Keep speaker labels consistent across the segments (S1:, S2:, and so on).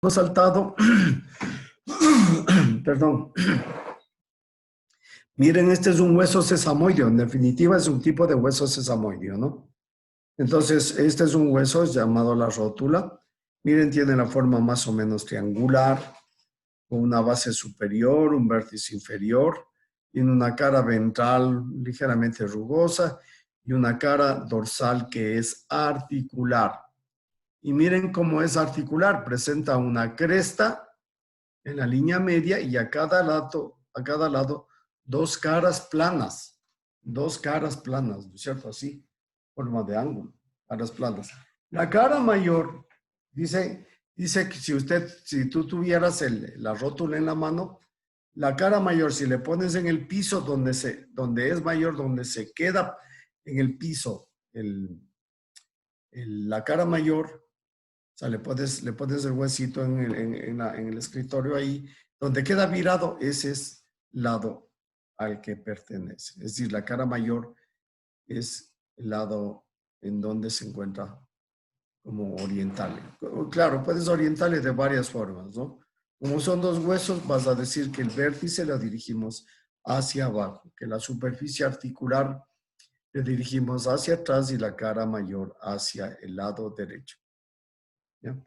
S1: hemos saltado, perdón. Miren, este es un hueso sesamoideo, en definitiva es un tipo de hueso sesamoideo, ¿no? Entonces, este es un hueso llamado la rótula. Miren, tiene la forma más o menos triangular, con una base superior, un vértice inferior, tiene una cara ventral ligeramente rugosa y una cara dorsal que es articular. Y miren cómo es articular, presenta una cresta en la línea media y a cada lado dos caras planas, ¿no es cierto? Así, forma de ángulo, caras planas. La cara mayor, dice que si tú tuvieras la rótula en la mano, la cara mayor, si le pones en el piso donde es mayor, donde se queda en el piso la cara mayor, o sea, le pones el huesito en el escritorio ahí, donde queda virado, ese es lado al que pertenece. Es decir, la cara mayor es el lado en donde se encuentra como oriental. Claro, puedes orientarle de varias formas, ¿no? Como son dos huesos, vas a decir que el vértice lo dirigimos hacia abajo, que la superficie articular le dirigimos hacia atrás y la cara mayor hacia el lado derecho. ¿Ya?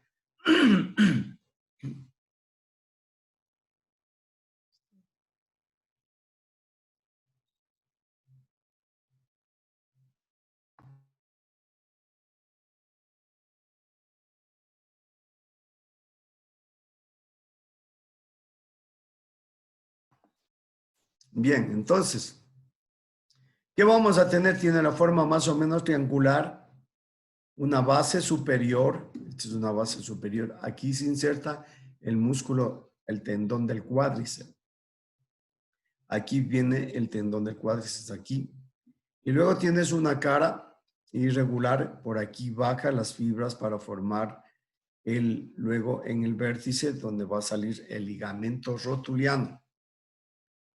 S1: Bien, entonces, ¿qué vamos a tener? Tiene la forma más o menos triangular, una base superior, esta es una base superior, aquí se inserta el músculo, el tendón del cuádriceps. Aquí viene el tendón del cuádriceps, aquí. Y luego tienes una cara irregular, por aquí baja las fibras para formar luego en el vértice donde va a salir el ligamento rotuliano.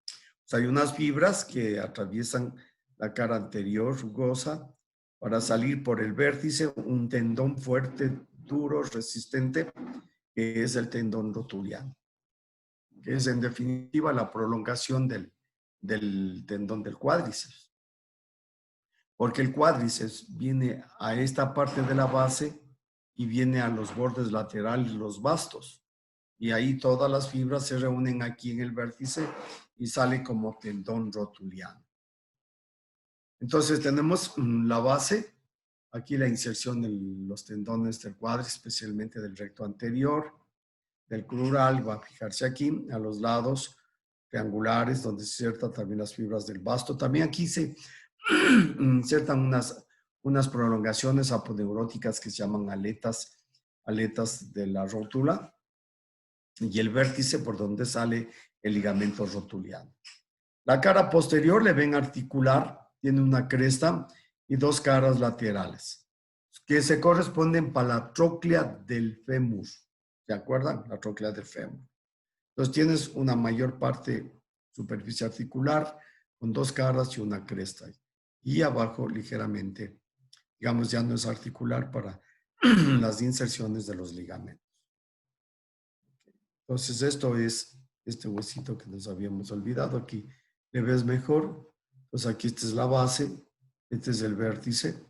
S1: O sea, hay unas fibras que atraviesan la cara anterior rugosa para salir por el vértice un tendón fuerte, duro, resistente, que es el tendón rotuliano, que es en definitiva la prolongación del tendón del cuádriceps. Porque el cuádriceps viene a esta parte de la base y viene a los bordes laterales, los bastos. Y ahí todas las fibras se reúnen aquí en el vértice y sale como tendón rotuliano. Entonces tenemos la base, aquí la inserción de los tendones del cuádriceps, especialmente del recto anterior, del crural, va a fijarse aquí, a los lados triangulares, donde se insertan también las fibras del basto. También aquí se insertan unas prolongaciones aponeuróticas que se llaman aletas de la rótula, y el vértice por donde sale el ligamento rotuliano. La cara posterior le ven articular, tiene una cresta y dos caras laterales, que se corresponden para la tróclea del fémur. ¿Se acuerdan? La tróclea del fémur. Entonces tienes una mayor parte superficie articular con dos caras y una cresta. Y abajo ligeramente, digamos, ya no es articular para las inserciones de los ligamentos. Entonces esto es este huesito que nos habíamos olvidado. Aquí le ves mejor. Pues aquí esta es la base, este es el vértice.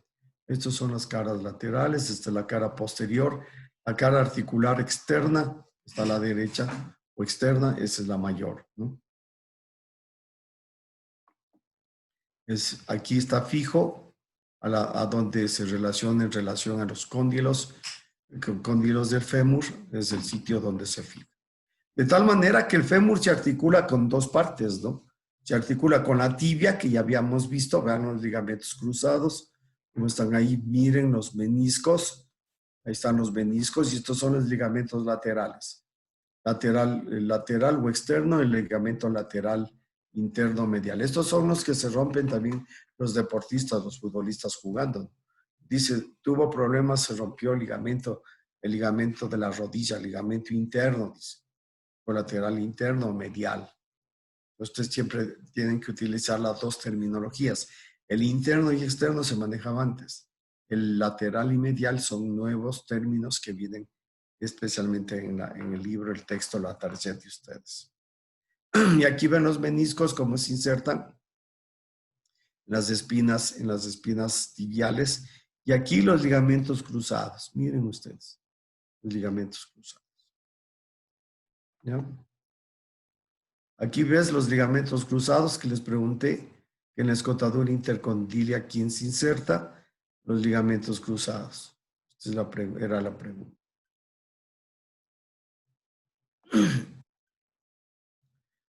S1: Estas son las caras laterales, esta es la cara posterior. La cara articular externa está a la derecha o externa, esa es la mayor, ¿no? Aquí está fijo a donde se relaciona en relación a los cóndilos del fémur, es el sitio donde se fija. De tal manera que el fémur se articula con dos partes, ¿no? Se articula con la tibia, que ya habíamos visto, vean los ligamentos cruzados, como están ahí, miren los meniscos, ahí están los meniscos y estos son los ligamentos laterales. Lateral o externo, el ligamento lateral interno medial. Estos son los que se rompen también los deportistas, los futbolistas jugando. Dice, tuvo problemas, se rompió el ligamento de la rodilla, el ligamento interno, dice, colateral interno o medial. Ustedes siempre tienen que utilizar las dos terminologías. El interno y externo se manejaba antes. El lateral y medial son nuevos términos que vienen especialmente en el libro, el texto, la tarjeta de ustedes. Y aquí ven los meniscos cómo se insertan en las espinas tibiales. Y aquí los ligamentos cruzados. Miren ustedes, los ligamentos cruzados. ¿Ya? Aquí ves los ligamentos cruzados que les pregunté, que en la escotadura intercondilia, ¿quién se inserta? Los ligamentos cruzados. Esta era la pregunta.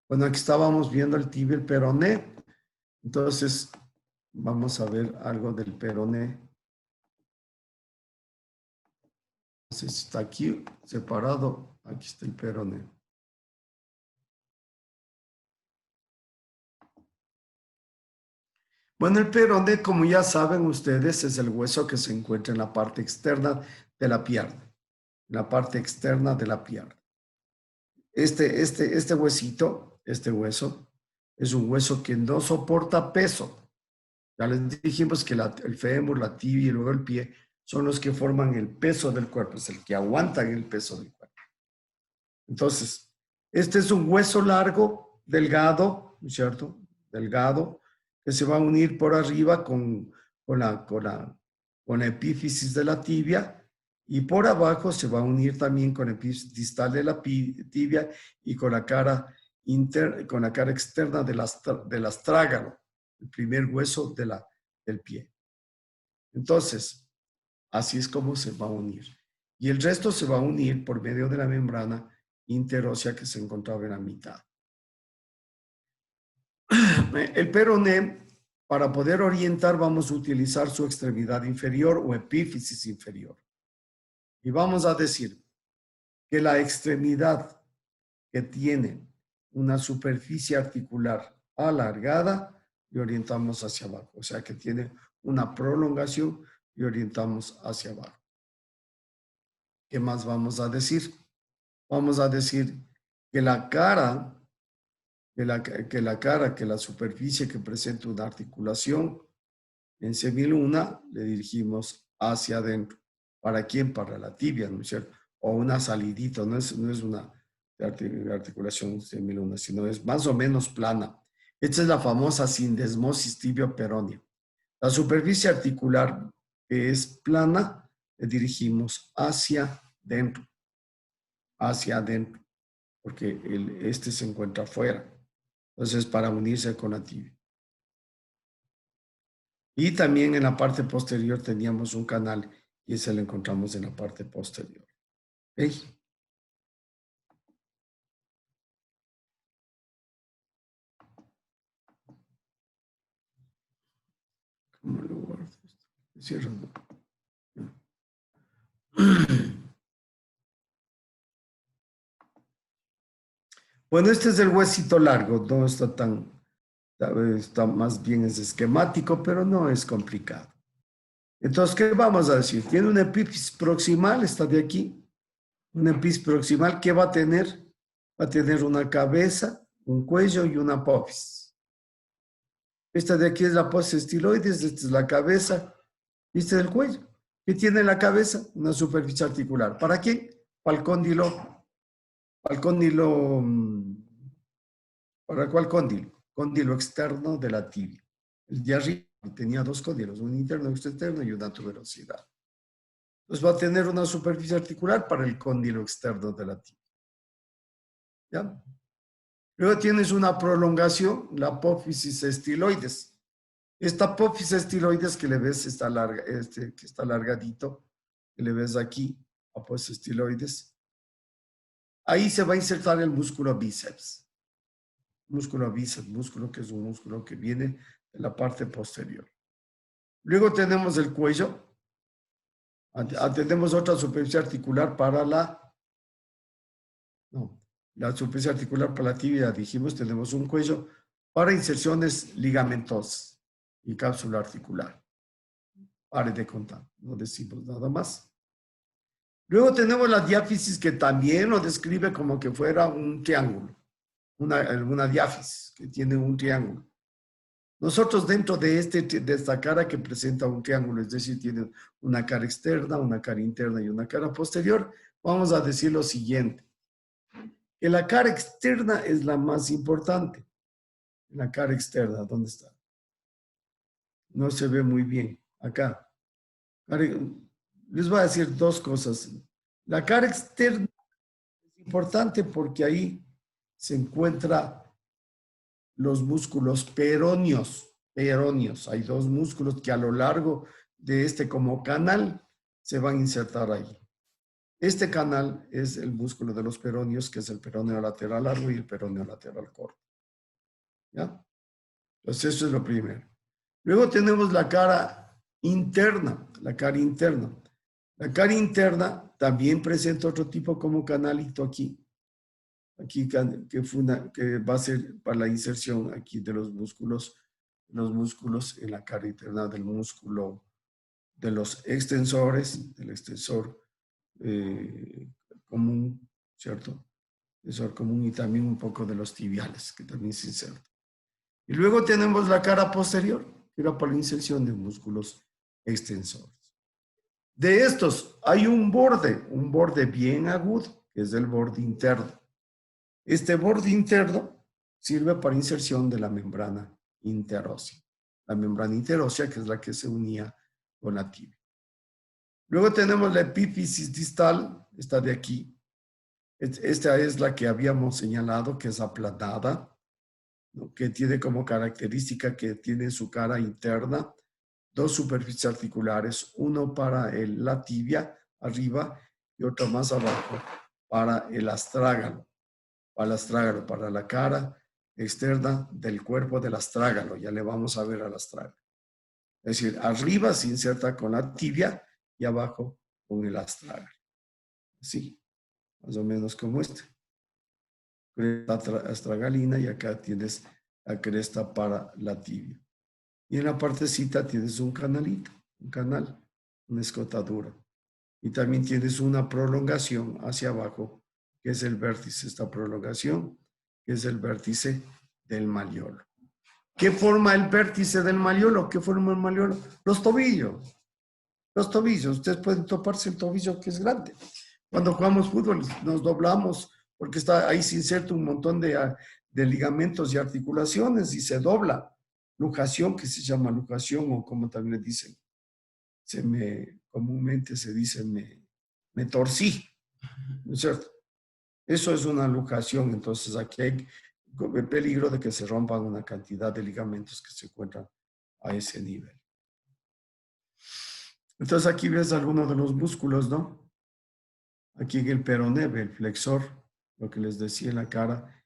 S1: Bueno, aquí estábamos viendo el tibio y el peroné. Entonces, vamos a ver algo del peroné. No sé si está aquí separado. Aquí está el peroné. Bueno, el peroné, como ya saben ustedes, es el hueso que se encuentra en la parte externa de la pierna. En la parte externa de la pierna. Este huesito, este hueso, es un hueso que no soporta peso. Ya les dijimos que el fémur, la tibia y luego el pie son los que forman el peso del cuerpo, es el que aguantan el peso del cuerpo. Entonces, este es un hueso largo, delgado, ¿no es cierto? Delgado, que se va a unir por arriba con la epífisis de la tibia y por abajo se va a unir también con el epífisis distal de la tibia y con la cara externa del astrágalo, el primer hueso del pie. Entonces, así es como se va a unir. Y el resto se va a unir por medio de la membrana interósea que se encontraba en la mitad. El peroné, para poder orientar, vamos a utilizar su extremidad inferior o epífisis inferior. Y vamos a decir que la extremidad que tiene una superficie articular alargada y orientamos hacia abajo. O sea, que tiene una prolongación y orientamos hacia abajo. ¿Qué más vamos a decir? Vamos a decir que que la superficie que presenta una articulación en semiluna le dirigimos hacia adentro. ¿Para quién? Para la tibia, ¿no es cierto? O una salidita, no es una articulación semiluna, sino es más o menos plana. Esta es la famosa sindesmosis tibio-peronea. La superficie articular que es plana, le dirigimos hacia adentro, porque este se encuentra afuera. Entonces, para unirse con la tibia. Y también en la parte posterior teníamos un canal y ese lo encontramos en la parte posterior. ¿Okay? ¿Cómo lo guardo? Cierro. Bueno, este es el huesito largo, no está más bien es esquemático, pero no es complicado. Entonces, ¿qué vamos a decir? Tiene una epífisis proximal, está de aquí. Una epífisis proximal, ¿qué va a tener? Va a tener una cabeza, un cuello y una apófisis. Esta de aquí es la apófisis estiloides, esta es la cabeza, y este es el cuello. ¿Qué tiene la cabeza? Una superficie articular. ¿Para qué? Para el cóndilo. Para el cóndilo. ¿Para cuál cóndilo? Cóndilo externo de la tibia. El de arriba tenía dos cóndilos, un interno y otro externo y una tuberosidad. Entonces va a tener una superficie articular para el cóndilo externo de la tibia. ¿Ya? Luego tienes una prolongación, la apófisis estiloides. Esta apófisis estiloides que le ves está larga, que está alargadito, que le ves aquí, apófisis estiloides. Ahí se va a insertar el músculo bíceps. Músculo bíceps, músculo que es un músculo que viene de la parte posterior. Luego tenemos el cuello. Tenemos otra superficie articular para la superficie articular para la tibia, dijimos, tenemos un cuello para inserciones ligamentosas y cápsula articular. Pare de contar, no decimos nada más. Luego tenemos la diáfisis que también lo describe como que fuera un triángulo, una diáfisis que tiene un triángulo. Nosotros dentro de esta cara que presenta un triángulo, es decir, tiene una cara externa, una cara interna y una cara posterior, vamos a decir lo siguiente, que la cara externa es la más importante. La cara externa, ¿dónde está? No se ve muy bien. Acá. Les voy a decir dos cosas. La cara externa es importante porque ahí se encuentran los músculos peroneos. Peroneos. Hay dos músculos que a lo largo de este como canal se van a insertar ahí. Este canal es el músculo de los peroneos, que es el peroneo lateral largo y el peroneo lateral corto. ¿Ya? Entonces, eso es lo primero. Luego tenemos la cara interna, la cara interna. La cara interna también presenta otro tipo como canalito aquí. Aquí que va a ser para la inserción aquí de los músculos en la cara interna del músculo de los extensores, del extensor común, ¿cierto? Extensor común y también un poco de los tibiales, que también se inserta. Y luego tenemos la cara posterior, que era para la inserción de músculos extensores. De estos hay un borde bien agudo, que es el borde interno. Este borde interno sirve para inserción de la membrana interósea. La membrana interósea, que es la que se unía con la tibia. Luego tenemos la epífisis distal, esta de aquí. Esta es la que habíamos señalado, que es aplanada, ¿no? Que tiene como característica que tiene su cara interna, dos superficies articulares, uno para la tibia arriba y otro más abajo para el astrágalo, para la cara externa del cuerpo del astrágalo. Ya le vamos a ver al astrágalo. Es decir, arriba se inserta con la tibia y abajo con el astrágalo. Así, más o menos como este. Cresta astragalina y acá tienes la cresta para la tibia. Y en la partecita tienes un canalito, un canal, una escotadura. Y también tienes una prolongación hacia abajo, que es el vértice, esta prolongación, que es el vértice del maliolo. ¿Qué forma el vértice del maliolo? ¿Qué forma el maliolo? Los tobillos. Los tobillos. Ustedes pueden toparse el tobillo que es grande. Cuando jugamos fútbol nos doblamos porque ahí se inserta un montón de ligamentos y articulaciones y se dobla. Lujación, que se llama lujación o como también le dicen, comúnmente se dice me torcí, ¿no es cierto? Eso es una lujación, entonces aquí hay el peligro de que se rompan una cantidad de ligamentos que se encuentran a ese nivel. Entonces aquí ves algunos de los músculos, ¿no? Aquí en el peroné, el flexor, lo que les decía en la cara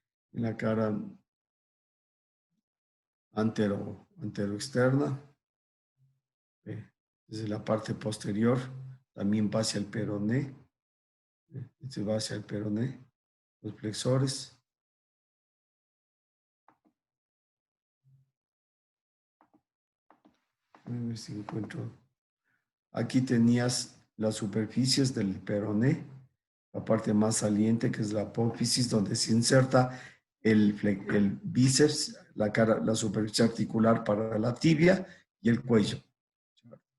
S1: antero externa, desde la parte posterior, también va hacia el peroné, se va hacia el peroné, los flexores. A ver si encuentro. Aquí tenías las superficies del peroné, la parte más saliente que es la apófisis, donde se inserta el bíceps, la superficie articular para la tibia y el cuello.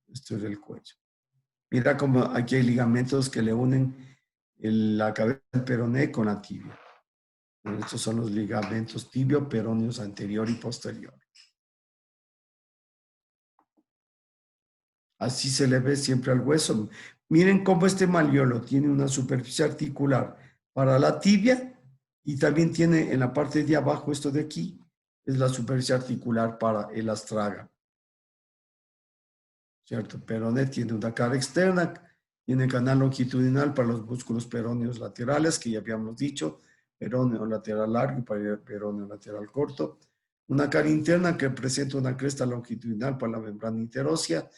S1: Esto es el cuello. Mira como aquí hay ligamentos que le unen la cabeza del peroné con la tibia. Estos son los ligamentos tibio-peroneos anterior y posterior. Así se le ve siempre al hueso. Miren cómo este maliolo tiene una superficie articular para la tibia y también tiene en la parte de abajo, esto de aquí, es la superficie articular para el astrágalo. ¿Cierto? Peroné tiene una cara externa, tiene canal longitudinal para los músculos peroneos laterales, que ya habíamos dicho, peroneo lateral largo y peroneo lateral corto. Una cara interna que presenta una cresta longitudinal para la membrana interósea,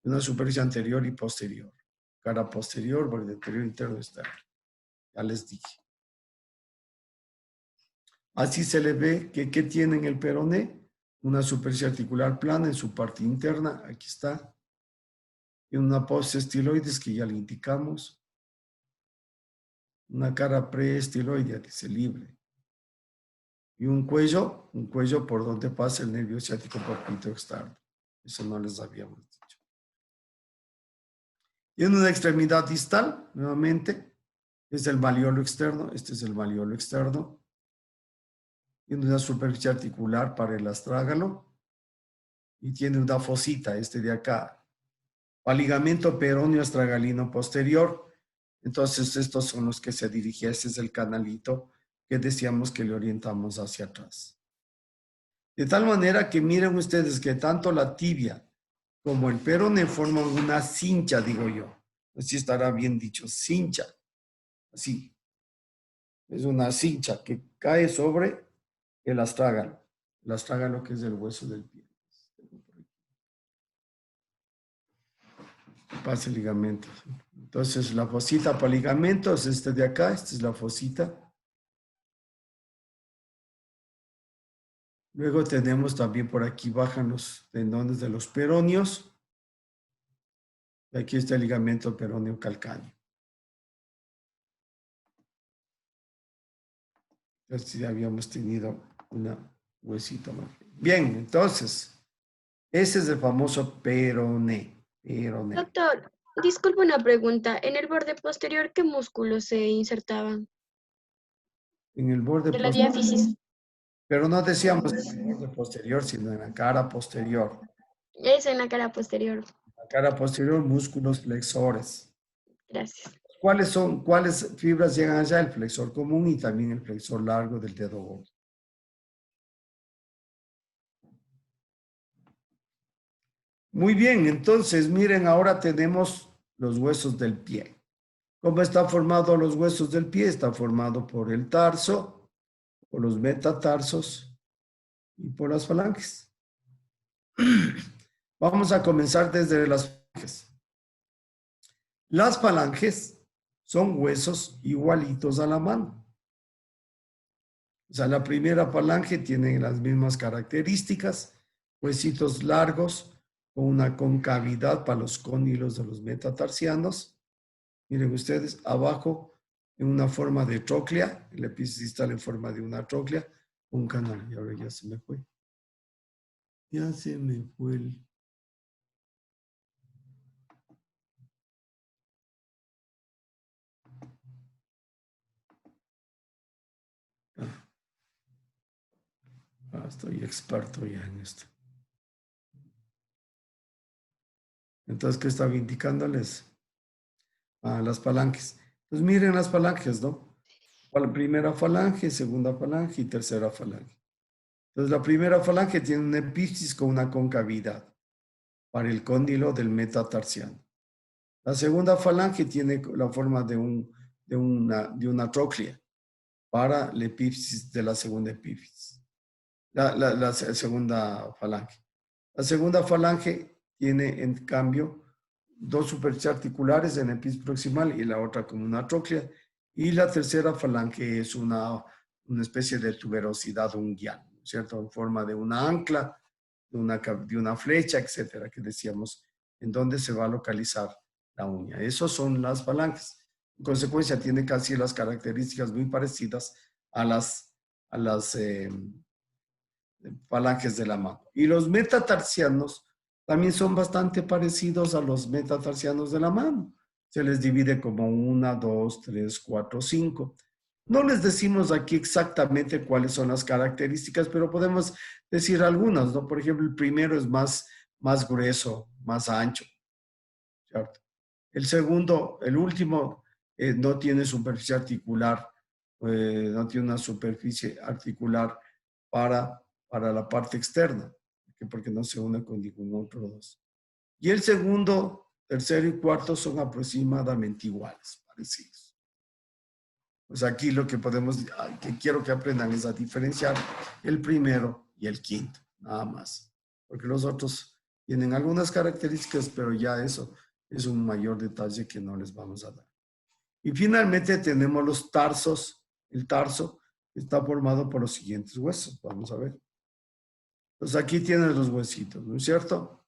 S1: una superficie anterior y posterior. Cara posterior, borde anterior, interno, externo. Ya les dije. Así se le ve que tiene en el peroné una superficie articular plana en su parte interna. Aquí está. Y una apófisis estiloides que ya le indicamos. Una cara preestiloidea, dice libre. Y un cuello por donde pasa el nervio ciático popliteo externo. Eso no les habíamos dicho. Y en una extremidad distal, nuevamente, Es el malleolo externo, este es el malleolo externo. Tiene una superficie articular para el astrágalo y tiene una fosita, este de acá, para ligamento peroneo astragalino posterior. Entonces, estos son los que se dirigían, este es el canalito que decíamos que le orientamos hacia atrás. De tal manera que miren ustedes que tanto la tibia como el peroné forman una cincha, digo yo. Así estará bien dicho, cincha. Así. Es una cincha que cae sobre el astrágalo. El astrágalo que es el hueso del pie. Pase ligamentos. Entonces, la fosita para ligamentos, este de acá, esta es la fosita. Luego tenemos también por aquí, bajan los tendones de los peroneos. Y aquí está el ligamento peroneo calcáneo. Entonces, ya habíamos tenido una huesita más. Bien, entonces, ese es el famoso peroné. Peroné.
S2: Doctor, disculpe una pregunta. ¿En el borde posterior qué músculos se insertaban?
S1: En el borde
S2: De la
S1: posterior.
S2: diáfisis.
S1: Pero no decíamos en el borde posterior, sino en la cara posterior.
S2: Eso en la cara posterior.
S1: La cara posterior, músculos flexores.
S2: Gracias.
S1: ¿Cuáles fibras llegan allá? El flexor común y también el flexor largo del dedo gordo. Muy bien, entonces miren, ahora tenemos los huesos del pie. ¿Cómo están formados los huesos del pie? Está formado por el tarso, por los metatarsos y por las falanges. Vamos a comenzar desde las falanges. Las falanges son huesos igualitos a la mano. O sea, la primera falange tiene las mismas características, huesitos largos con una concavidad para los cónilos de los metatarsianos. Miren ustedes, abajo en una forma de tróclea, el epífisis distal en forma de una tróclea, un canal. Y ahora ya se me fue. Ya se me fue el... estoy experto ya en esto. Entonces, ¿qué estaba indicándoles? Las falanges. Pues miren las falanges, ¿no? La primera falange, segunda falange y tercera falange. Entonces, la primera falange tiene un epífisis con una concavidad para el cóndilo del metatarsiano. La segunda falange tiene la forma de una tróclea para el epífisis de la segunda epífisis. La segunda falange. La segunda falange tiene, en cambio, dos superficies articulares en el epífisis proximal y la otra como una tróclea. Y la tercera falange es una especie de tuberosidad unguial, ¿cierto? En forma de una ancla, de una flecha, etcétera, que decíamos, en dónde se va a localizar la uña. Esas son las falanges. En consecuencia, tiene casi las características muy parecidas a las falanges de la mano. Y los metatarsianos también son bastante parecidos a los metatarsianos de la mano. Se les divide como 1, 2, 3, 4, 5. No les decimos aquí exactamente cuáles son las características, pero podemos decir algunas, ¿no? Por ejemplo, el primero es más grueso, más ancho, ¿cierto? El segundo, el último, no tiene superficie articular, no tiene una superficie articular para la parte externa, porque no se une con ningún otro dos. Y el segundo, tercero y cuarto son aproximadamente iguales, parecidos. Pues aquí lo que que quiero que aprendan es a diferenciar el primero y el quinto, nada más. Porque los otros tienen algunas características, pero ya eso es un mayor detalle que no les vamos a dar. Y finalmente tenemos los tarsos. El tarso está formado por los siguientes huesos. Vamos a ver. Entonces aquí tienen los huesitos, ¿no es cierto?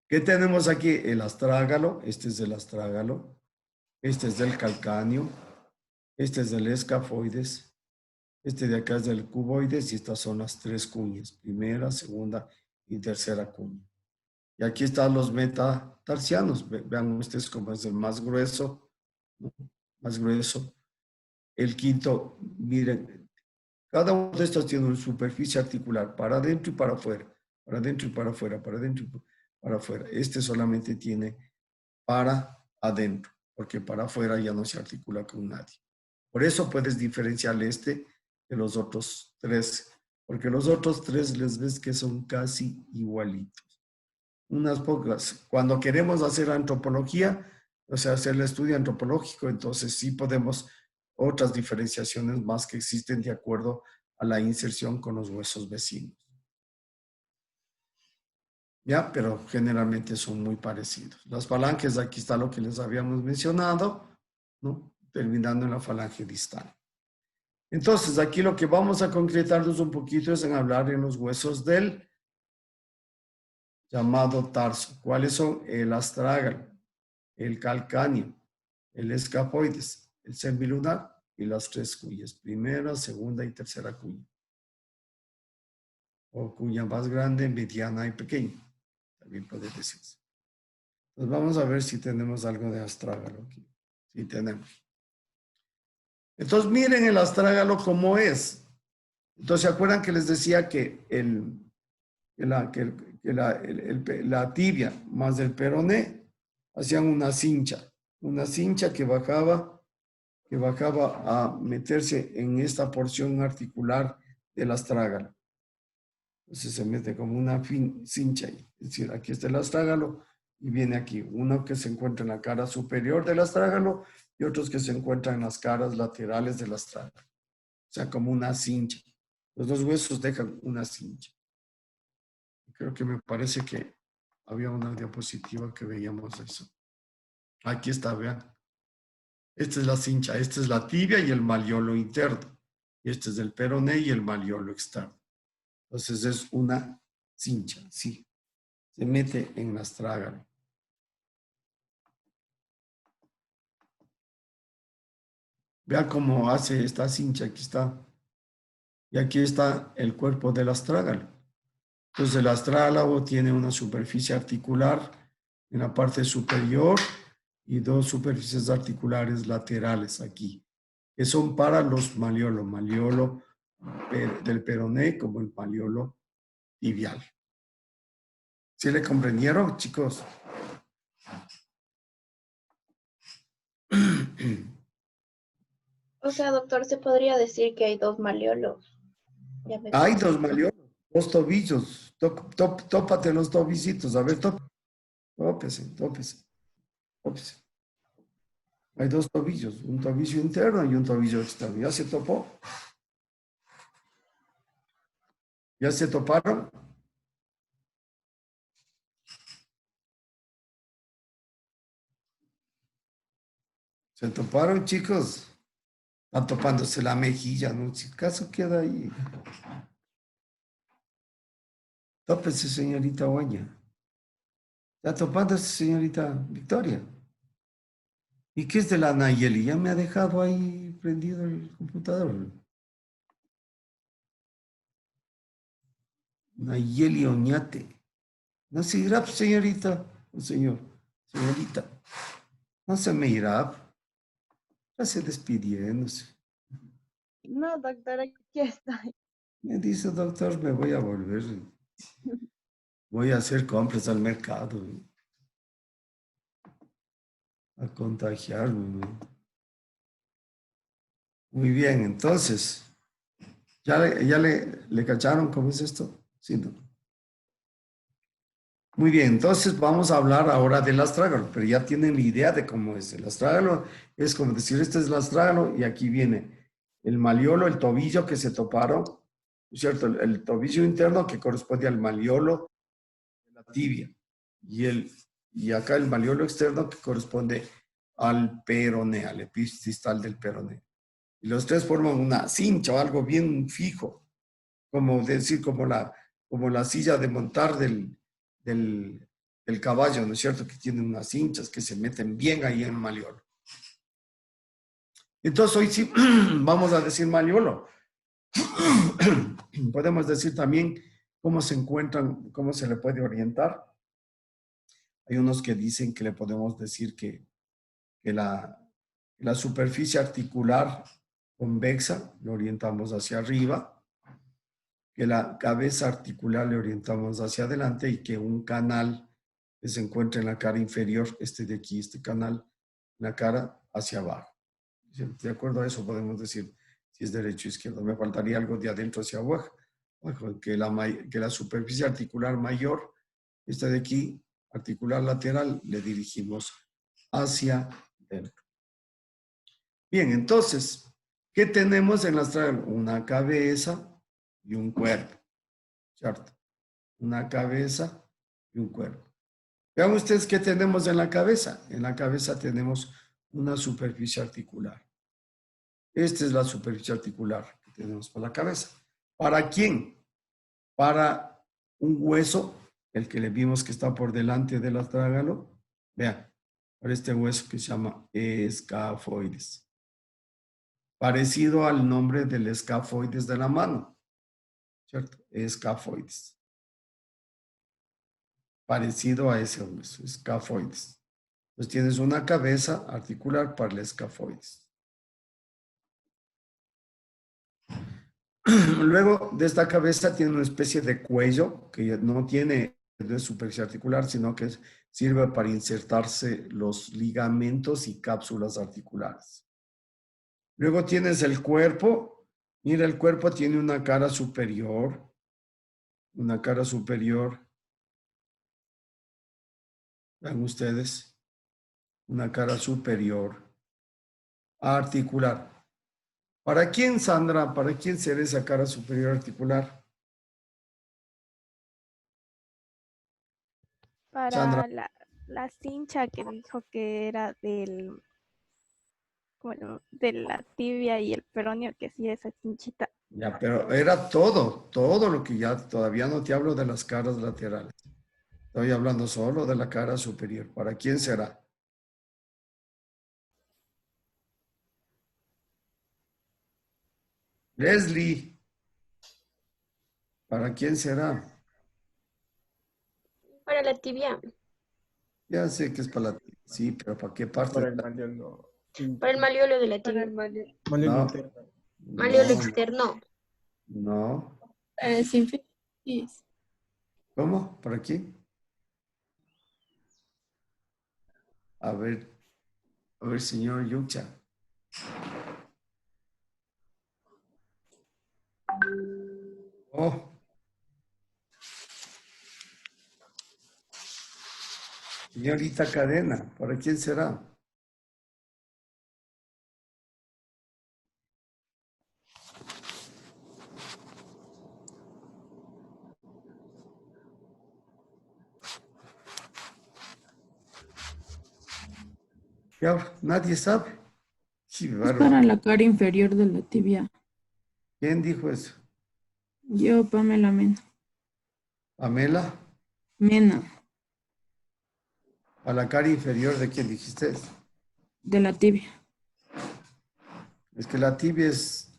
S1: ¿Qué tenemos aquí? El astrágalo. Este es el astrágalo. Este es del calcáneo. Este es del escafoides. Este de acá es del cuboides y estas son las tres cuñas. Primera, segunda y tercera cuña. Y aquí están los metatarsianos. Vean ustedes cómo es el más grueso, ¿no? Más grueso. El quinto, miren, cada uno de estos tiene una superficie articular para adentro y para afuera, para adentro y para afuera, para adentro y para afuera. Este solamente tiene para adentro, porque para afuera ya no se articula con nadie. Por eso puedes diferenciar este de los otros tres, porque los otros tres les ves que son casi igualitos. Unas pocas. Cuando queremos hacer antropología, o sea, hacer el estudio antropológico, entonces sí podemos otras diferenciaciones más que existen de acuerdo a la inserción con los huesos vecinos. ¿Ya? Pero generalmente son muy parecidos. Las falanges, aquí está lo que les habíamos mencionado, ¿no? Terminando en la falange distal. Entonces, aquí lo que vamos a concretarnos un poquito es en hablar en los huesos del llamado tarso. ¿Cuáles son? El astrágalo, el calcáneo, el escafoides, el semilunar y las tres cuyas. Primera, segunda y tercera cuña. O cuña más grande, mediana y pequeña. También puede decirse. Entonces vamos a ver si tenemos algo de astrágalo aquí. Sí tenemos. Entonces miren el astrágalo como es. Entonces, ¿se acuerdan que les decía que la tibia más el peroné hacían una cincha que bajaba a meterse en esta porción articular del astrágalo? Entonces se mete como una cincha ahí. Es decir, aquí está el astrágalo y viene aquí. Uno que se encuentra en la cara superior del astrágalo y otros que se encuentran en las caras laterales del astrágalo. O sea, como una cincha. Los dos huesos dejan una cincha. Creo que me parece que había una diapositiva que veíamos eso. Aquí está, vean. Esta es la cincha, esta es la tibia y el malleolo interno. Y este es el peroné y el malleolo externo. Entonces es una cincha, sí. Se mete en la astrágalo. Vean cómo hace esta cincha, aquí está. Y aquí está el cuerpo del astrágalo. Entonces el astrágalo tiene una superficie articular en la parte superior y dos superficies articulares laterales aquí, que son para los malleolos, malleolo del peroné como el malleolo tibial. ¿Sí le comprendieron, chicos?
S3: O sea, doctor, se podría decir que hay dos malleolos.
S1: Hay dos malleolos, dos tobillos. Tópate los tobicitos. A ver, tópese. Hay dos tobillos, un tobillo interno y un tobillo externo. ¿Ya se topó? ¿Ya se toparon? ¿Se toparon, chicos? Están topándose la mejilla, ¿no? Si acaso queda ahí. Tópese, señorita Oña. ¿Está topándose, señorita Victoria? ¿Y qué es de la Nayeli? Ya me ha dejado ahí prendido el computador. Nayeli Oñate. No se irá, señorita. No, señor. Señorita. No se me irá. Ya se despidiéndose.
S3: No, doctor, aquí estoy.
S1: Me dice, doctor, me voy a volver. Voy a hacer compras al mercado. A contagiarme. Muy bien, entonces, ¿ya le cacharon cómo es esto? Sí, ¿no? Muy bien, entonces vamos a hablar ahora del astrágalo, pero ya tienen la idea de cómo es. El astrágalo es como decir, este es el astrágalo y aquí viene el malleolo, el tobillo que se toparon, ¿cierto? El tobillo interno que corresponde al malleolo de la tibia y acá el malleolo externo que corresponde al peroné, al epististal del peroné. Y los tres forman una cincha o algo bien fijo, como decir, como la silla de montar del caballo, ¿no es cierto? Que tiene unas cinchas que se meten bien ahí en el malleolo. Entonces hoy sí vamos a decir malleolo. Podemos decir también cómo se encuentran, cómo se le puede orientar. Hay unos que dicen que le podemos decir que La superficie articular convexa lo orientamos hacia arriba, que la cabeza articular le orientamos hacia adelante y que un canal que se encuentra en la cara inferior, este de aquí, este canal, la cara hacia abajo. De acuerdo a eso podemos decir si es derecho o izquierdo. Me faltaría algo de adentro hacia abajo, que la superficie articular mayor, esta de aquí, articular lateral, le dirigimos hacia dentro. Bien, entonces, ¿qué tenemos en la astral? Una cabeza y un cuerpo, ¿cierto? Una cabeza y un cuerpo. Vean ustedes qué tenemos en la cabeza. En la cabeza tenemos una superficie articular. Esta es la superficie articular que tenemos para la cabeza. ¿Para quién? Para un hueso, el que le vimos que está por delante del astrágalo. Vean, para este hueso que se llama escafoides. Parecido al nombre del escafoides de la mano, ¿cierto? Escafoides. Parecido a ese hueso, escafoides. Entonces tienes una cabeza articular para el escafoides. Luego de esta cabeza tiene una especie de cuello que no tiene de superficie articular, sino que sirve para insertarse los ligamentos y cápsulas articulares. Luego tienes el cuerpo. Mira, el cuerpo tiene una cara superior. Una cara superior. Vean ustedes. Una cara superior articular. ¿Para quién, Sandra? ¿Para quién será esa cara superior articular? Sandra.
S4: Para la cincha que dijo que era del, bueno, de la tibia y el peroneo, que sí, esa cinchita.
S1: Ya, pero era todo lo que ya, todavía no te hablo de las caras laterales. Estoy hablando solo de la cara superior. ¿Para quién será? Leslie. ¿Para quién será?
S2: Para la tibia.
S1: Ya sé que es para la... Sí, pero ¿para qué parte?
S5: Para el maleolo.
S2: Para el maleolo de la
S3: Para
S2: tibia.
S3: el maleolo.
S5: Maleolo
S1: No.
S5: interno.
S2: Maleolo externo.
S1: No.
S6: Sínfisis.
S1: ¿Cómo? ¿Para quién? A ver, señor Yucha. Oh. Señorita Cadena, ¿para quién será? Ya, nadie sabe. Sí,
S6: Es
S1: bárbaro.
S6: para la cara inferior de la tibia.
S1: ¿Quién dijo eso?
S6: Yo, Pamela Mena.
S1: ¿Pamela?
S6: Mena,
S1: ¿A la cara inferior de quién dijiste?
S6: de la tibia.
S1: Es que la tibia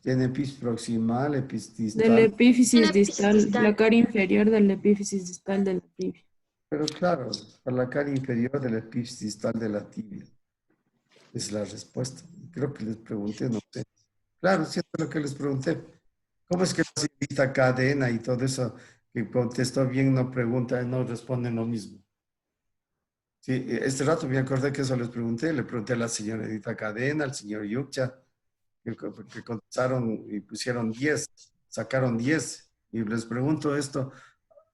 S1: tiene epis proximal, epis
S6: Del
S1: distal.
S6: epífisis
S2: Tiene epífisis
S6: distal,
S2: distal.
S6: la cara inferior del epífisis distal de la tibia.
S1: Pero claro, para la cara inferior del epis distal de la tibia. Es la respuesta. Creo que les pregunté, no sé. Claro, sí, es lo que les pregunté. ¿Cómo es que la señorita Cadena y todo eso que contestó bien no pregunta, no responden lo mismo? Sí, este rato me acordé que eso les pregunté. Le pregunté a la señorita Cadena, al señor Yucha, que contestaron y pusieron 10, sacaron 10. Y les pregunto esto,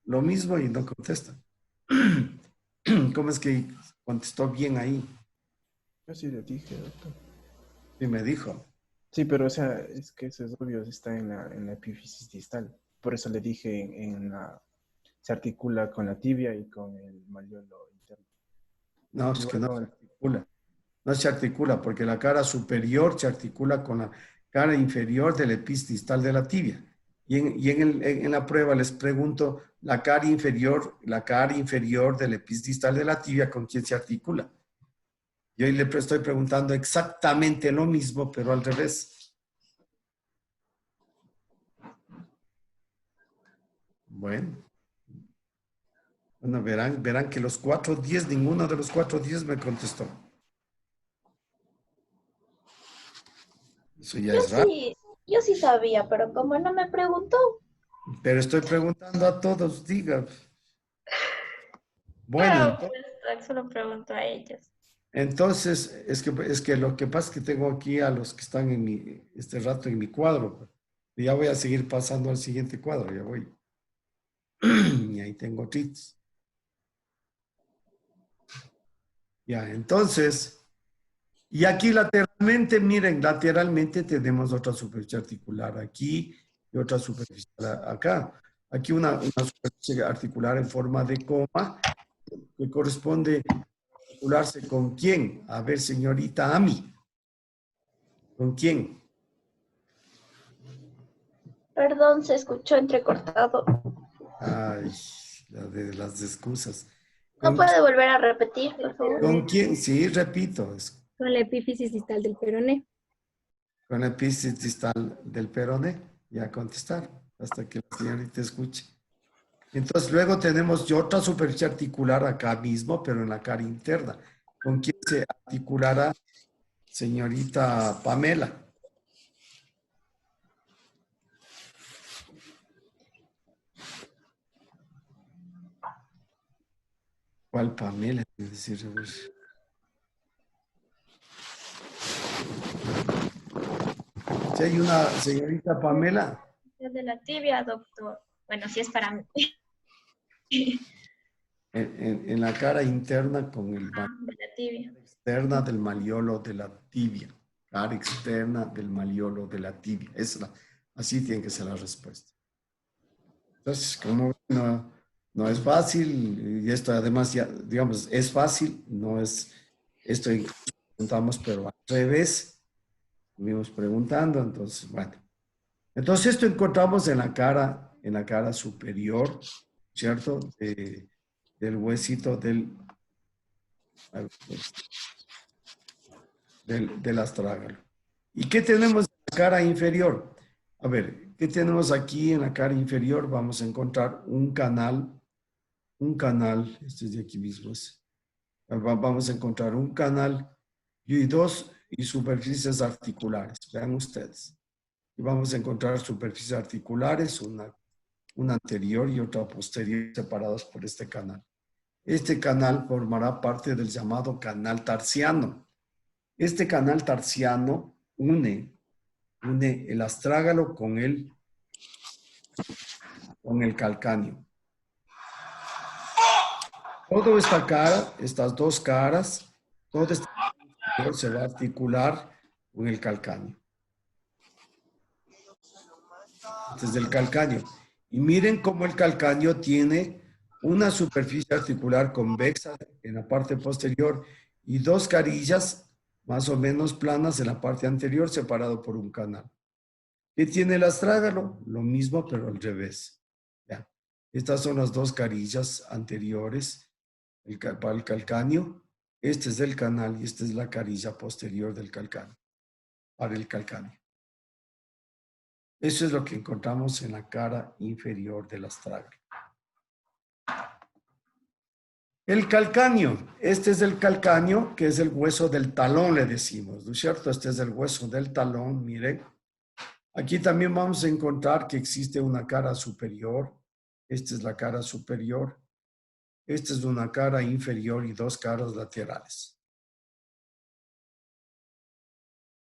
S1: lo mismo y no contestan. ¿Cómo es que contestó bien ahí?
S5: Yo sí le dije, doctor.
S1: Y me dijo.
S5: Sí, pero o sea, es que ese obvio está en la epífisis distal. Por eso le dije se articula con la tibia y con el maleolo interno.
S1: No, es que no
S5: Igual
S1: se articula. No se articula porque la cara superior se articula con la cara inferior del epis distal de la tibia. Y en la prueba les pregunto, la cara inferior del epis distal de la tibia, ¿con quién se articula? Y hoy le estoy preguntando exactamente lo mismo, pero al revés. Bueno, verán que los 4 10, ninguno de los 4 10 me contestó. Eso ya
S3: Yo
S1: es raro.
S3: sí, yo sí sabía, pero como no me preguntó,
S1: Pero estoy preguntando a todos, diga. Bueno,
S3: pero pues solo pregunto a ellos.
S1: entonces, es que lo que pasa es que tengo aquí a los que están este rato en mi cuadro, pues. Y ya voy a seguir pasando al siguiente cuadro, ya voy. Y ahí tengo tweets. Ya, entonces, y aquí lateralmente, miren, lateralmente tenemos otra superficie articular aquí y otra superficie acá. Aquí una superficie articular en forma de coma que corresponde a articularse con quién. A ver, señorita Ami, ¿con quién?
S3: Perdón, se escuchó entrecortado.
S1: Ay, la de las excusas.
S3: ¿No
S1: ¿Con,
S3: puede volver a repetir, por favor?
S1: con quién? Sí, repito, es
S2: Con la epífisis distal del peroné.
S1: con la epífisis distal del peroné. Ya contestar hasta que la señorita escuche. Entonces, luego tenemos otra superficie articular acá mismo, pero en la cara interna. ¿Con quién se articulará, señorita Pamela? ¿Cuál Pamela? Es decir, a ver. Si hay una señorita Pamela
S3: Es de la tibia, doctor. Bueno, sí es para mí.
S1: en la cara interna con el
S3: De la tibia.
S1: externa del maliolo de la tibia. Cara externa del maliolo de la tibia. Así tiene que ser la respuesta. Entonces, como no es fácil, y esto además ya, digamos, es fácil, no es, esto incluso preguntamos, pero al revés, estuvimos preguntando, entonces, bueno. Entonces, esto encontramos en la cara superior, ¿cierto? Del huesito del astrágalo. ¿Y qué tenemos en la cara inferior? A ver, ¿qué tenemos aquí en la cara inferior? Vamos a encontrar un canal, este es de aquí mismo, vamos a encontrar un canal y dos y superficies articulares, vean ustedes. Y vamos a encontrar superficies articulares, una anterior y otra posterior, separadas por este canal. Este canal formará parte del llamado canal tarsiano. Este canal tarsiano une el astrágalo con el calcáneo. Toda esta cara, estas dos caras, todo este se va a articular con el calcáneo. Este es el calcáneo. Y miren cómo el calcáneo tiene una superficie articular convexa en la parte posterior y dos carillas más o menos planas en la parte anterior, separado por un canal. ¿Qué tiene el astrágalo? Lo mismo, pero al revés. ¿Ya? Estas son las dos carillas anteriores para el calcáneo. Este es el canal y esta es la carilla posterior del calcáneo, para el calcáneo. Eso es lo que encontramos en la cara inferior del astrágalo. El calcáneo, este es el calcáneo, que es el hueso del talón, le decimos, ¿no es cierto? Este es el hueso del talón, miren. Aquí también vamos a encontrar que existe una cara superior. Esta es la cara superior. Esta es una cara inferior y dos caras laterales.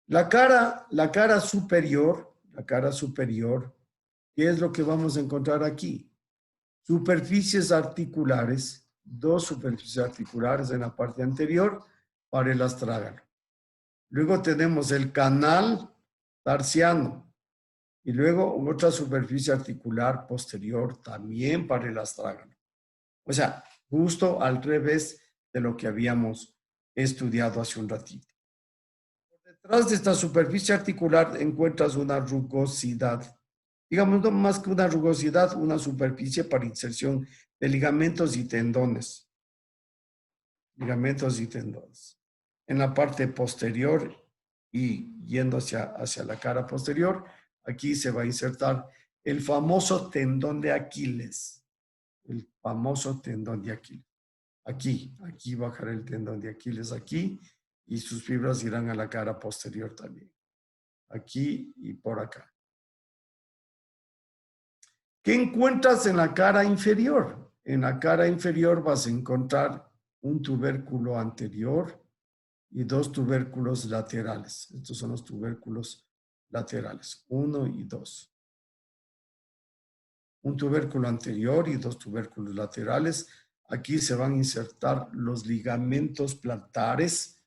S1: La cara superior, ¿qué es lo que vamos a encontrar aquí? Superficies articulares, dos superficies articulares en la parte anterior para el astrágalo. Luego tenemos el canal tarsiano y luego otra superficie articular posterior también para el astrágalo. O sea, justo al revés de lo que habíamos estudiado hace un ratito. Detrás de esta superficie articular encuentras una rugosidad. Digamos, no más que una rugosidad, una superficie para inserción de ligamentos y tendones. Ligamentos y tendones. En la parte posterior y yendo hacia la cara posterior, aquí se va a insertar el famoso tendón de Aquiles. El famoso tendón de Aquiles. Aquí bajará el tendón de Aquiles aquí y sus fibras irán a la cara posterior también. aquí y por acá. ¿Qué encuentras en la cara inferior? En la cara inferior vas a encontrar un tubérculo anterior y 2 tubérculos laterales. Estos son los tubérculos laterales, 1 y 2. Un tubérculo anterior y 2 tubérculos laterales. Aquí se van a insertar los ligamentos plantares,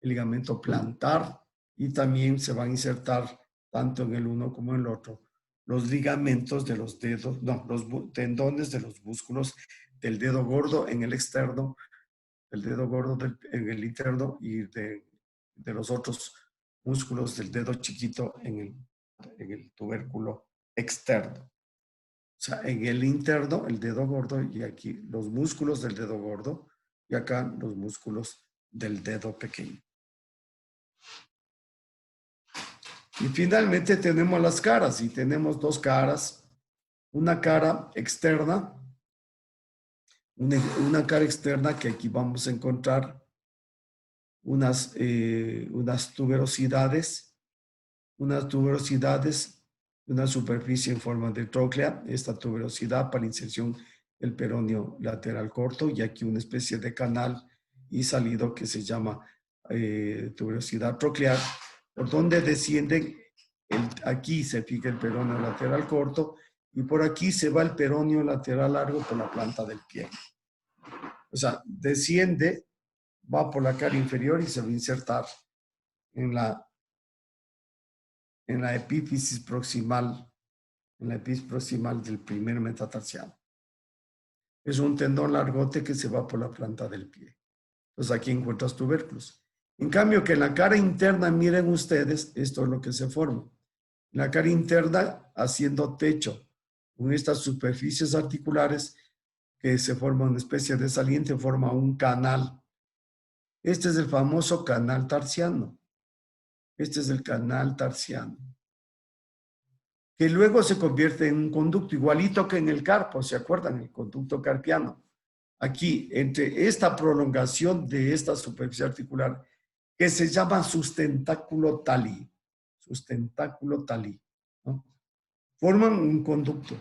S1: el ligamento plantar, y también se van a insertar, tanto en el uno como en el otro, los ligamentos de los dedos, no, los tendones de los músculos del dedo gordo en el externo, del dedo gordo en el interno y de los otros músculos del dedo chiquito en el tubérculo externo. O sea, en el interno, el dedo gordo, y aquí los músculos del dedo gordo, y acá los músculos del dedo pequeño. Y finalmente tenemos las caras, y tenemos 2 caras. Una cara externa, una cara externa que aquí vamos a encontrar unas tuberosidades, una superficie en forma de tróclea, esta tuberosidad para inserción del peroneo lateral corto, y aquí una especie de canal y salido que se llama tuberosidad troclear, por donde descienden, aquí se fija el peroneo lateral corto, y por aquí se va el peroneo lateral largo por la planta del pie. O sea, desciende, va por la cara inferior y se va a insertar en la epífisis proximal, del primer metatarsiano. Es un tendón largote que se va por la planta del pie. Entonces aquí encuentras tubérculos. En cambio que en la cara interna, miren ustedes, esto es lo que se forma. En la cara interna, haciendo techo con estas superficies articulares, que se forma una especie de saliente, forma un canal. Este es el famoso canal tarsiano. Este es el canal tarsiano, que luego se convierte en un conducto, igualito que en el carpo, ¿se acuerdan? El conducto carpiano. Aquí, entre esta prolongación de esta superficie articular, que se llama sustentáculo talí, ¿no? Forman un conducto.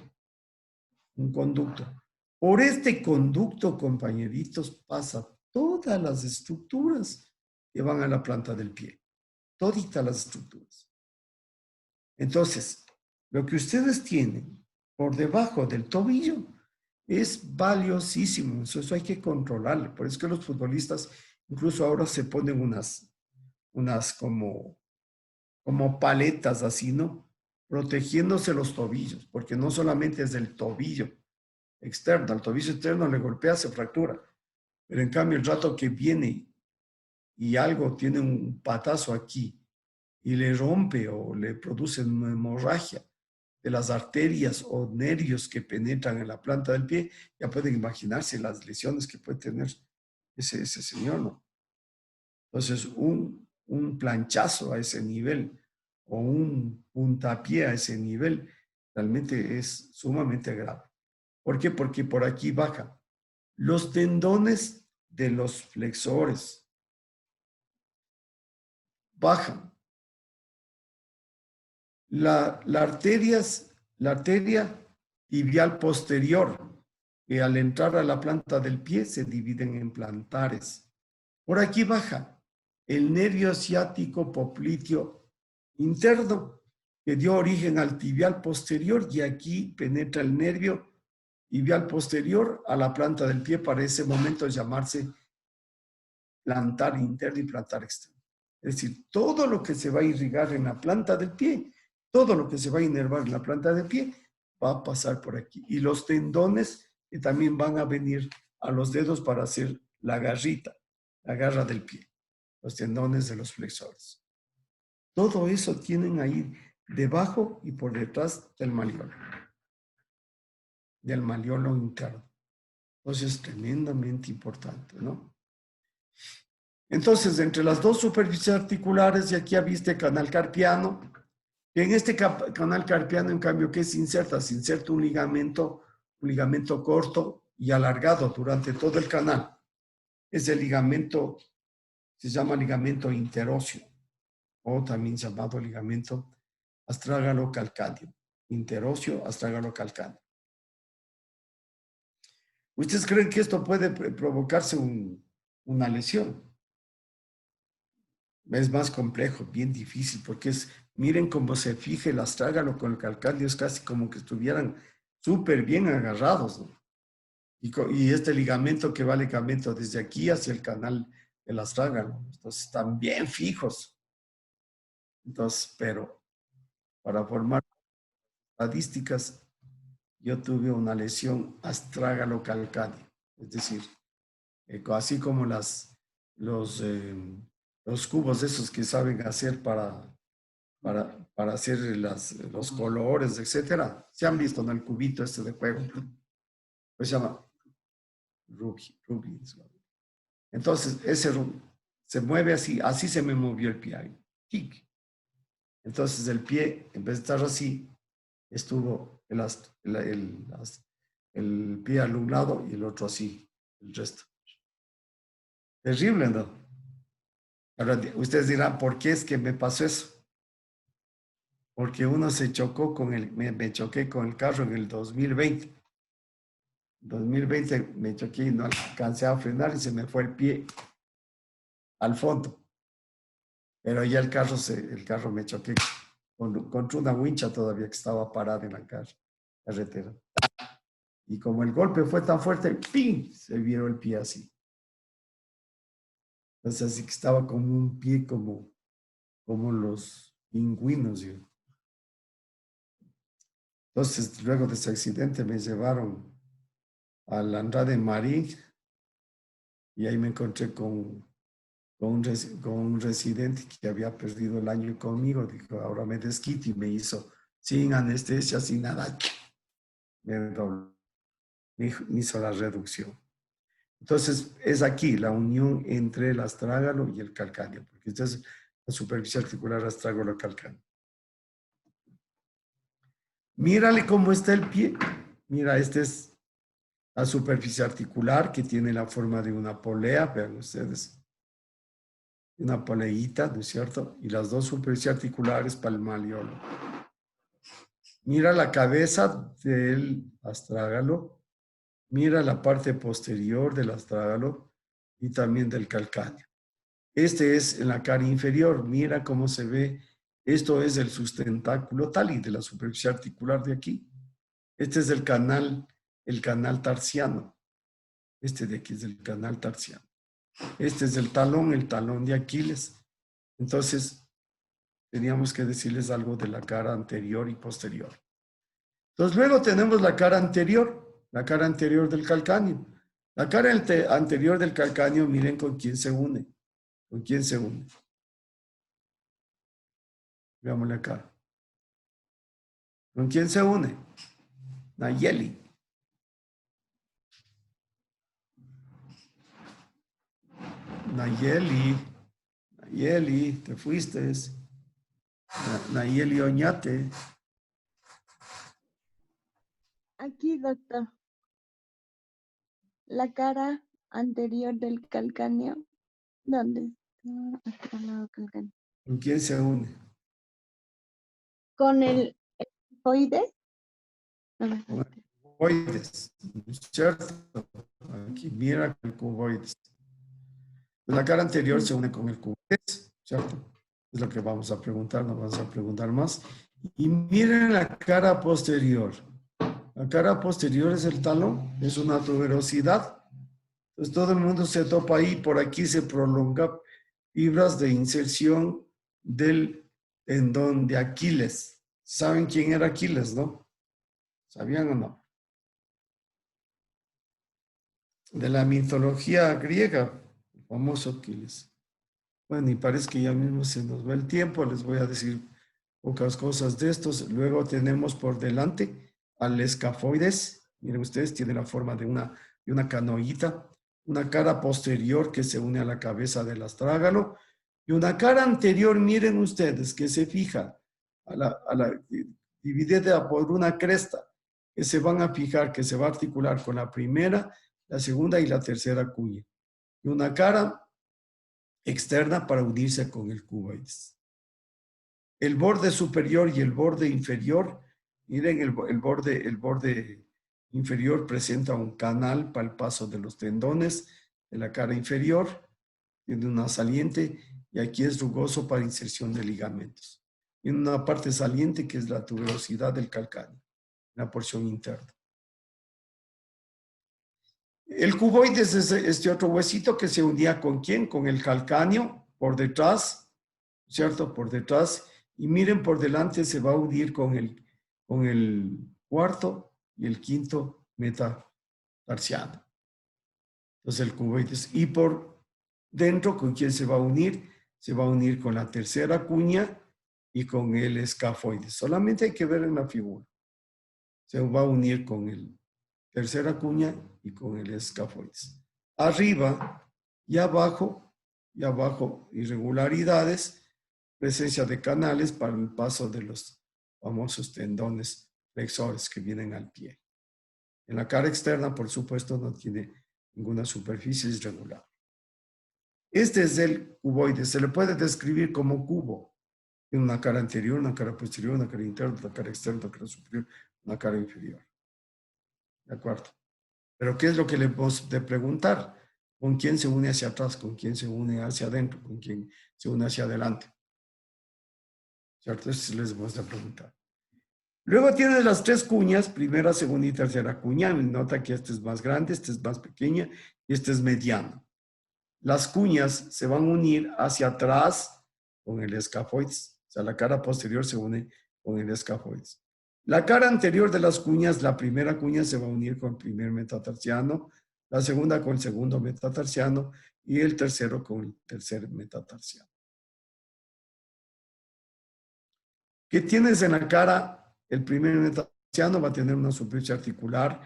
S1: Por este conducto, compañeritos, pasa todas las estructuras que van a la planta del pie. Toditas las estructuras. Entonces, lo que ustedes tienen por debajo del tobillo es valiosísimo. Eso hay que controlarlo. Por eso es que los futbolistas incluso ahora se ponen unas como paletas así, ¿no? Protegiéndose los tobillos, porque no solamente es del tobillo externo, al tobillo externo le golpea, se fractura. Pero en cambio, el rato que viene y algo tiene un patazo aquí y le rompe o le produce una hemorragia de las arterias o nervios que penetran en la planta del pie, ya pueden imaginarse las lesiones que puede tener ese señor, ¿no? Entonces, un planchazo a ese nivel o un puntapié a ese nivel realmente es sumamente grave. ¿Por qué? Porque por aquí bajan los tendones de los flexores. Bajan. La arteria tibial posterior, que al entrar a la planta del pie se dividen en plantares. Por aquí baja el nervio ciático popliteo interno, que dio origen al tibial posterior, y aquí penetra el nervio tibial posterior a la planta del pie, para ese momento llamarse plantar interno y plantar externo. Es decir, todo lo que se va a irrigar en la planta del pie, todo lo que se va a inervar en la planta del pie, va a pasar por aquí. Y los tendones que también van a venir a los dedos para hacer la garrita, la garra del pie, los tendones de los flexores. Todo eso tienen ahí debajo y por detrás del maliolo interno. Entonces es tremendamente importante, ¿no? Entonces, entre las 2 superficies articulares, y aquí ya viste canal carpiano, y en este canal carpiano, en cambio, ¿qué se inserta? Se inserta un ligamento corto y alargado durante todo el canal. Ese ligamento se llama ligamento interóseo. o también llamado ligamento astrágalo-calcáneo, interóseo astrágalo-calcáneo. ¿Ustedes creen que esto puede provocarse una lesión? Es más complejo, bien difícil, porque miren cómo se fija el astrágalo con el calcáneo, es casi como que estuvieran súper bien agarrados, ¿no? Y este ligamento que va ligamento desde aquí hacia el canal del astrágalo, entonces están bien fijos. Entonces, pero para formar estadísticas, yo tuve una lesión astrágalo-calcáneo, es decir, así como los cubos esos que saben hacer para hacer los colores, etcétera. Se han visto en el cubito este de juego. Pues se llama Rubens. Entonces, ese se mueve así se me movió el pie ahí. ¡Tic! Entonces, el pie, en vez de estar así, estuvo el pie al un lado y el otro así, el resto. Terrible, ¿no? Ahora, ustedes dirán, ¿por qué es que me pasó eso? Porque uno se chocó me choqué con el carro en el 2020. 2020 me choqué y no alcancé a frenar y se me fue el pie al fondo. Pero ya el carro me choqué contra una wincha todavía que estaba parada en la carretera. Y como el golpe fue tan fuerte, ¡ping! Se vio el pie así. Entonces así que estaba como un pie como los pingüinos. ¿Sí? Entonces luego de ese accidente me llevaron al Andrade Marín y ahí me encontré con un residente que había perdido el año conmigo. Dijo, ahora me desquite y me hizo sin anestesia, sin nada. Me hizo la reducción. Entonces, es aquí la unión entre el astrágalo y el calcáneo, porque esta es la superficie articular astrágalo-calcáneo. Mírale cómo está el pie. Mira, esta es la superficie articular que tiene la forma de una polea, vean ustedes. Una poleíta, ¿no es cierto? Y las dos superficies articulares palmaleolo. Mira la cabeza del astrágalo. Mira la parte posterior del astrágalo y también del calcáneo. Este es en la cara inferior. Mira cómo se ve. Esto es el sustentáculo tali de la superficie articular de aquí. Este es el canal tarsiano. Este de aquí es el canal tarsiano. Este es el talón de Aquiles. Entonces, teníamos que decirles algo de la cara anterior y posterior. Entonces, luego tenemos la cara anterior del calcáneo. La cara anterior del calcáneo, miren con quién se une. ¿Con quién se une? Veámosle acá. ¿Con quién se une? Nayeli. Nayeli, te fuiste. Nayeli Oñate.
S7: Aquí, doctor. La cara anterior del calcáneo. ¿Dónde está? Hasta el lado calcáneo.
S1: ¿Con quién se une?
S7: Con el cuboide.
S1: Cuboides, ¿cierto? Aquí mira el cuboides. La cara anterior se une con el cuboides, ¿cierto? Es lo que vamos a preguntar, no vamos a preguntar más. Y miren la cara posterior. La cara posterior es el talón, es una tuberosidad. Entonces todo el mundo se topa ahí, por aquí se prolonga fibras de inserción del tendón de Aquiles. ¿Saben quién era Aquiles, no? ¿Sabían o no? De la mitología griega, el famoso Aquiles. Bueno, y parece que ya mismo se nos va el tiempo, les voy a decir pocas cosas de estos. Luego tenemos por delante al escafoides. Miren ustedes, tiene la forma de una canoita. Una cara posterior que se une a la cabeza del astrágalo. Y una cara anterior, miren ustedes, que se fija dividida por una cresta, que se van a fijar, que se va a articular con la primera, la segunda y la tercera cuña. Y una cara externa para unirse con el cuboides. el borde superior y el borde inferior. Miren, el borde inferior presenta un canal para el paso de los tendones de la cara inferior. Tiene una saliente y aquí es rugoso para inserción de ligamentos. Tiene una parte saliente que es la tuberosidad del calcáneo, la porción interna. El cuboides es este otro huesito que se unía ¿con quién? Con el calcáneo por detrás, ¿cierto? Por detrás. Y miren, por delante se va a unir con el cuarto y el quinto metatarsiano. Entonces el cuboides. Y por dentro, ¿con quién se va a unir? Se va a unir con la tercera cuña y con el escafoides. Solamente hay que ver en la figura. Se va a unir con el tercera cuña y con el escafoides. Arriba y abajo, irregularidades, presencia de canales para el paso de los famosos tendones flexores que vienen al pie. En la cara externa, por supuesto, no tiene ninguna superficie irregular. Este es el cuboide. Se le puede describir como cubo. Tiene una cara anterior, una cara posterior, una cara interna, una cara externa, una cara superior, una cara inferior. ¿De acuerdo? Pero ¿qué es lo que le hemos de preguntar? ¿Con quién se une hacia atrás? ¿Con quién se une hacia adentro? ¿Con quién se une hacia adelante? ¿Cierto? Eso les hemos de preguntar. Luego tienes las tres cuñas, primera, segunda y tercera cuña. Nota que este es más grande, este es más pequeña y este es mediano. Las cuñas se van a unir hacia atrás con el escafoides. O sea, la cara posterior se une con el escafoides. La cara anterior de las cuñas, la primera cuña se va a unir con el primer metatarsiano, la segunda con el segundo metatarsiano y el tercero con el tercer metatarsiano. ¿Qué tienes en la cara? El primer metatarsiano va a tener una superficie articular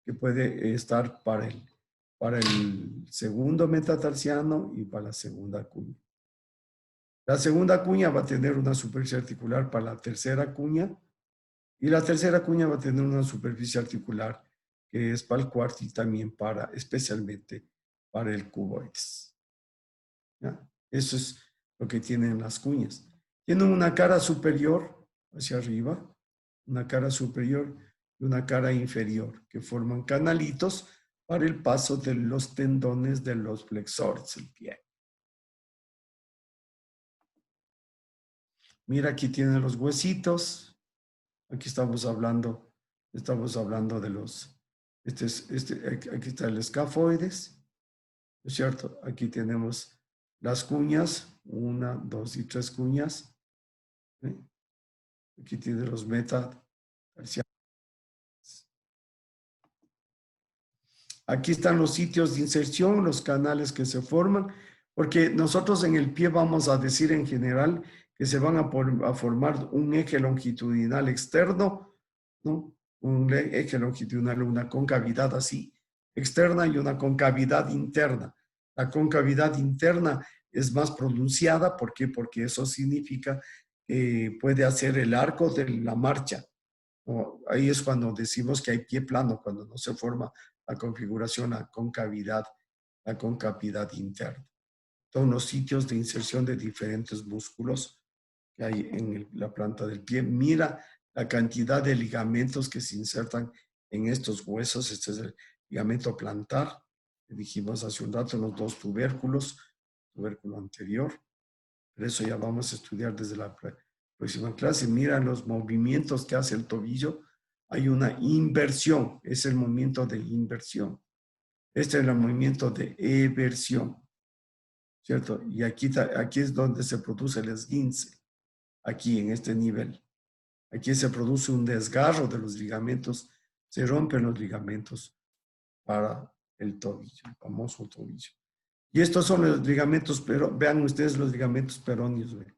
S1: que puede estar para el segundo metatarsiano y para la segunda cuña. La segunda cuña va a tener una superficie articular para la tercera cuña y la tercera cuña va a tener una superficie articular que es para el cuarto y también especialmente para el cuboides. ¿Ya? Eso es lo que tienen las cuñas. Tienen una cara superior hacia arriba, una cara superior y una cara inferior que forman canalitos para el paso de los tendones de los flexores del pie. Mira, aquí tienen los huesitos. Aquí estamos hablando de los, aquí está el escafoides, ¿no es cierto? Aquí tenemos las cuñas, 1, 2 y 3 cuñas. ¿Sí? Aquí tiene los metatarsianos. Aquí están los sitios de inserción, los canales que se forman, porque nosotros en el pie vamos a decir en general que se van a formar un eje longitudinal externo, ¿no? Un eje longitudinal, una concavidad así, externa y una concavidad interna. La concavidad interna es más pronunciada, ¿por qué? Porque eso significa que puede hacer el arco de la marcha. ¿No? Ahí es cuando decimos que hay pie plano, cuando no se forma la configuración, la concavidad interna. Son los sitios de inserción de diferentes músculos que hay en la planta del pie. Mira la cantidad de ligamentos que se insertan en estos huesos. Este es el ligamento plantar, que dijimos hace un rato, los dos tubérculos, tubérculo anterior. Pero eso ya vamos a estudiar desde la próxima clase. Mira los movimientos que hace el tobillo. Hay una inversión, es el movimiento de inversión. Este es el movimiento de eversión, ¿cierto? Y aquí es donde se produce el esguince, aquí en este nivel. Aquí se produce un desgarro de los ligamentos, se rompen los ligamentos para el tobillo, el famoso tobillo. Y estos son los ligamentos, pero vean ustedes los ligamentos peroneos. ¿Ven?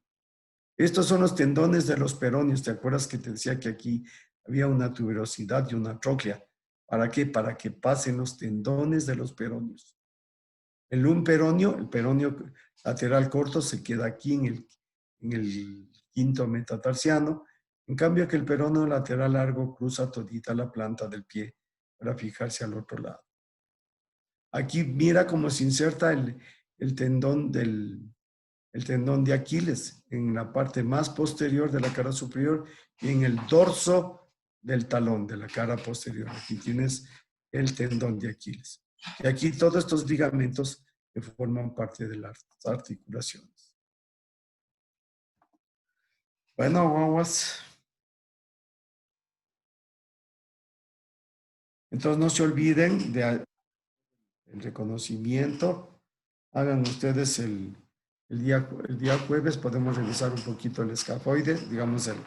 S1: Estos son los tendones de los peroneos. ¿Te acuerdas que te decía que aquí había una tuberosidad y una tróclea? ¿Para qué? Para que pasen los tendones de los peroneos. El peroneo lateral corto se queda aquí en el quinto metatarsiano. En cambio que el peroneo lateral largo cruza todita la planta del pie para fijarse al otro lado. Aquí mira cómo se inserta el tendón del el tendón de Aquiles en la parte más posterior de la cara superior y en el dorso del talón de la cara posterior. Aquí tienes el tendón de Aquiles. Y aquí todos estos ligamentos que forman parte de las articulaciones. Bueno, guaguas. Entonces no se olviden del reconocimiento. Hagan ustedes el día jueves, podemos revisar un poquito el escafoide, digamos el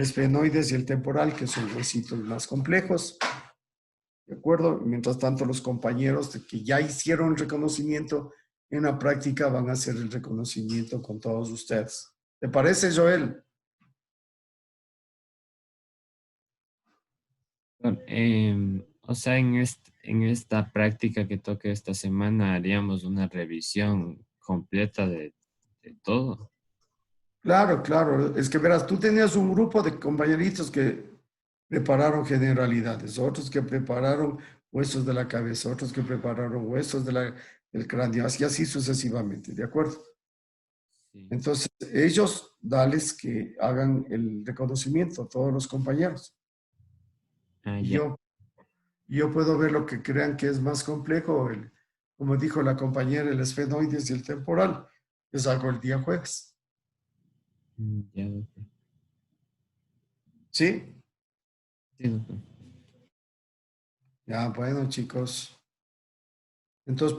S1: esfenoides y el temporal, que son huesitos más complejos. ¿De acuerdo? Mientras tanto, los compañeros que ya hicieron el reconocimiento en la práctica van a hacer el reconocimiento con todos ustedes. ¿Te parece, Joel?
S8: O sea, en esta práctica que toque esta semana haríamos una revisión completa de todo.
S1: Claro, claro. Es que verás, tú tenías un grupo de compañeritos que prepararon generalidades, otros que prepararon huesos de la cabeza, otros que prepararon huesos del cráneo, así sucesivamente, ¿de acuerdo?
S8: Sí.
S1: Entonces, ellos, dales que hagan el reconocimiento, todos los compañeros.
S8: Ah,
S1: Y
S8: ya.
S1: yo puedo ver lo que crean que es más complejo, como dijo la compañera, el esfenoides y el temporal. Les hago el día jueves.
S8: Ya, doctor.
S1: ¿Sí?
S8: Sí, doctor.
S1: Ya, bueno, chicos. Entonces,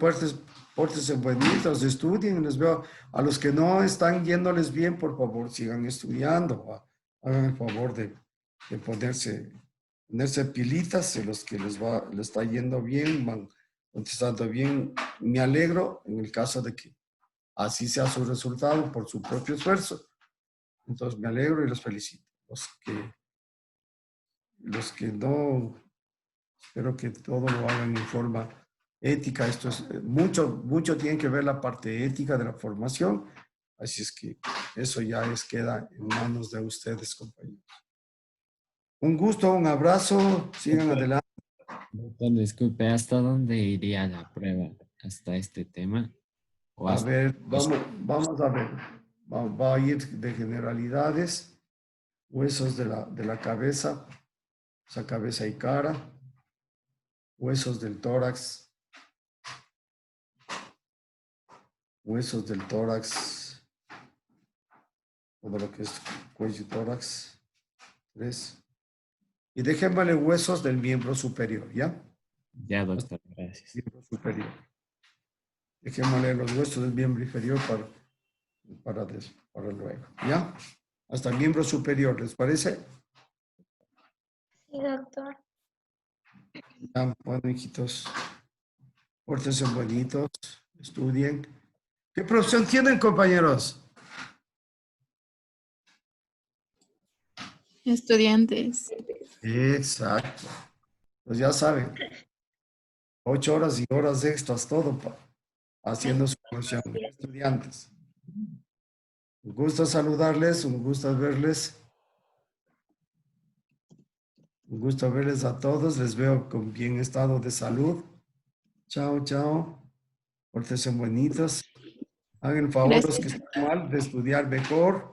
S1: pórtense bonitos, estudien. Les veo a los que no están yéndoles bien, por favor, sigan estudiando. Hagan el favor de ponerse pilitas. Y los que les está yendo bien, van contestando bien. Me alegro en el caso de que así sea su resultado por su propio esfuerzo. Entonces, me alegro y los felicito. Los que no, espero que todo lo hagan en forma ética. Esto es mucho tiene que ver la parte ética de la formación. Así es que eso ya queda en manos de ustedes, compañeros. Un gusto, un abrazo. Sigan adelante.
S8: Doctor, disculpe, ¿hasta dónde iría la prueba? ¿Hasta este tema? ¿O
S1: A
S8: hasta-
S1: ver, vamos a ver. Va a ir de generalidades, huesos de la cabeza, o sea, cabeza y cara, huesos del tórax, todo lo que es cuello y tórax, 3. Y déjenmele huesos del miembro superior, ¿ya?
S8: Ya, doctor, gracias.
S1: Miembro superior. Dejémosle los huesos del miembro inferior para luego, ¿ya? Hasta el miembro superior, ¿les parece?
S3: Sí, doctor.
S1: Ya, bueno, hijitos, pórtense bonitos, estudien. ¿Qué profesión tienen, compañeros?
S6: Estudiantes.
S1: Exacto. Pues ya saben, 8 horas y horas extras, todo haciendo su profesión. Estudiantes. Un gusto saludarles, un gusto verles. Un gusto verles a todos. Les veo con bien estado de salud. Chao, chao. Pórtense bonitos. Hagan el favor los que
S6: Gracias.
S1: están mal de estudiar mejor.